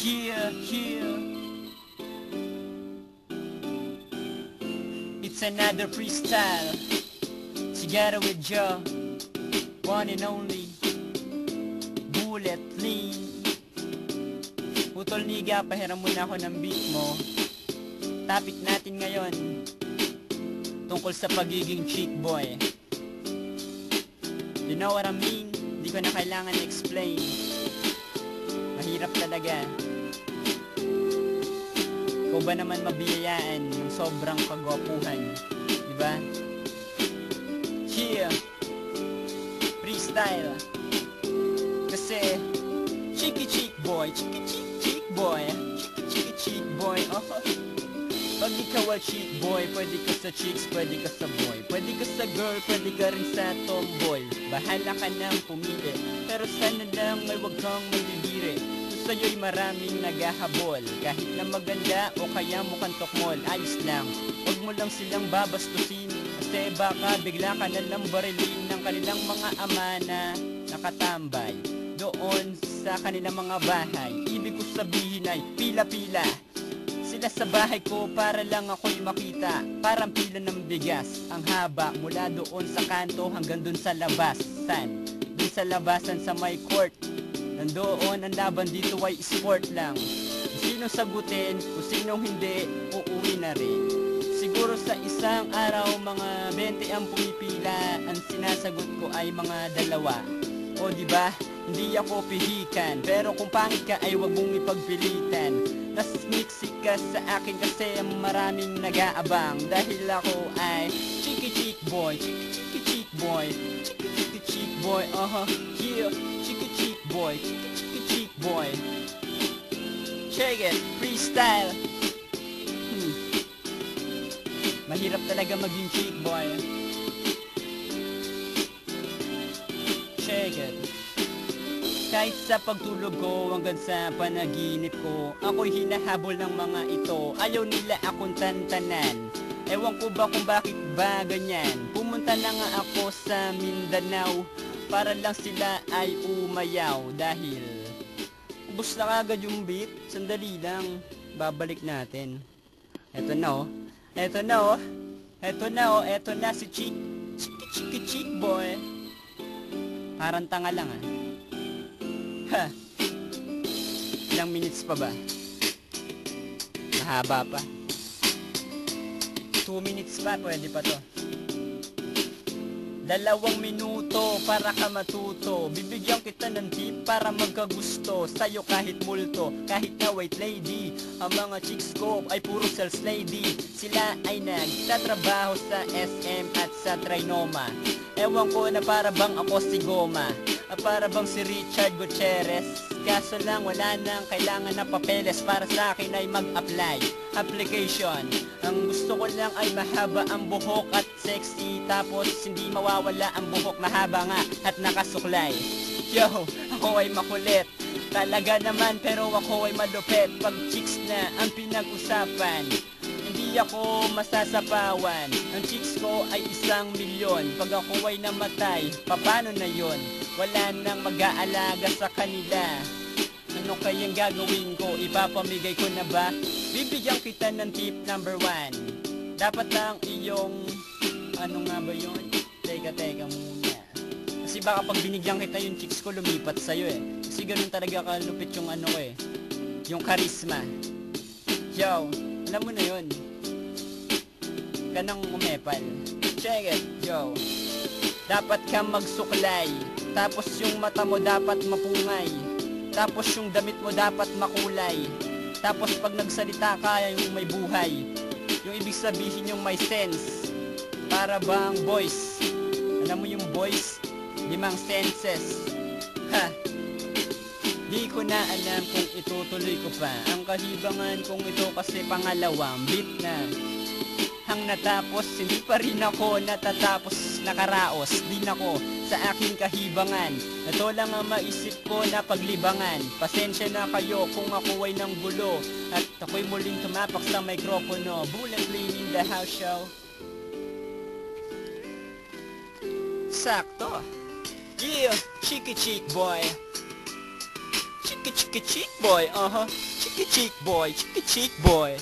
Yeah, yeah. It's another freestyle. Together with Joe, one and only Bullet Lean. Putol niga, pahiram muna ako ng beat mo. Topic natin ngayon tungkol sa pagiging chick boy. You know what I mean? Hindi ko na kailangan explain. Mahirap talaga. Ikaw ba naman mabiyayaan ng sobrang kagwapuhan? Diba? Yeah. Freestyle. Kasi chick boy, chick boy, chick boy. Oh. Pag ikaw ay chick boy, pwede ka sa chicks, pwede ka sa boy, pwede ka sa girl, pwede ka rin sa tomboy. Bahala ka nang pumili, pero sana lang may wag kang malilire. Sa'yo'y maraming naghahabol, kahit na maganda o kaya mukhang tokmol, ayos lang, wag mo lang silang babastusin. Kasi baka bigla ka nalang barilin ng kanilang mga ama na nakatambay doon sa kanilang mga bahay. Ibig ko sabihin ay pila-pila sila sa bahay ko para lang ako'y makita. Parang pila ng bigas, ang haba mula doon sa kanto hanggang doon sa labasan. Doon sa labasan sa may court, nandoon ang laban, dito ay sport lang. Kung sinong sagutin, kung sinong hindi, uuwi na rin. Siguro sa isang araw mga 20 ang pumipila, ang sinasagot ko ay mga 2. O diba, hindi ako pihikan, pero kung pangit ka ay wag mong ipagpilitan. Nasmiksi ka sa akin kasi maraming nag-aabang, dahil ako ay chick boy, chick boy, chick boy, yeah, chick boy, chick boy. Check it, freestyle. Mahirap talaga maging chick boy. Check it. Kahit sa pagtulog ko hanggang sa panaginip ko, ako'y hinahabol ng mga ito. Ayaw nila akong tantanan. Ewan ko ba kung bakit ba ganyan. Pumunta na nga ako sa Mindanao para lang sila ay umayaw. Dahil ubos na kagad yung beat. Sandali lang, babalik natin. Eto na oh. Eto na oh. Eto na oh. Eto na si chick boy. Parang tanga lang ah. Ha. Ilang minutes pa ba? Mahaba pa. 2 minutes pa, pwede pa to. 2 minuto para ka matuto. Bibigyan kita ng tip para magkagusto sa'yo kahit multo, kahit na white lady. Ang mga chicks ko ay puro sales lady. Sila ay nagtatrabaho sa SM at sa Trinoma. Ewan ko na para bang ako si Goma, para bang si Richard Gutierrez. Kaso lang wala nang kailangan na papeles para sa akin ay mag-apply. Application. Ang gusto ko lang ay mahaba ang buhok at sexy, tapos hindi mawawala ang buhok, mahaba nga at nakasuklay. Yo, ako ay makulit talaga naman, pero ako ay malupit. Pag chicks na ang pinag-usapan, hindi ako masasapawan. Ang chicks ko ay 1,000,000. Pag ako ay namatay, paano na yon? Wala nang mag-aalaga sa kanila. Ano kayang gagawin ko? Ipapamigay ko na ba? Bibigyan kita ng tip number 1. Dapat lang iyong... Ano nga ba yun? Teka muna. Kasi baka pag binigyan kita yung chicks ko, lumipat sa'yo eh. Kasi ganun talaga kalupit yung ano ko eh. Yung charisma. Yo, alam mo na yun. Kanang umepal. Check it, yo. Dapat kang magsuklay, tapos yung mata mo dapat mapungay, tapos yung damit mo dapat makulay, tapos pag nagsalita ka yung may buhay, yung ibig sabihin yung may sense. Para bang boys, alam mo yung boys, 5 senses. Ha, di ko na alam kung itutuloy ko pa ang kahibangan kung ito, kasi pangalawang beat na hang natapos, hindi pa rin ako natatapos, nakaraos din ako sa aking kahibangan. Ito lang ang maisip ko na paglibangan. Pasensya na kayo kung ako ay nang gulo, at ako'y muling tumapak sa mikropono. Bullet Lean in the house show. Sakto. Yeah, chick boy. Chiki chiki cheek boy, cheek boy, cheek boy.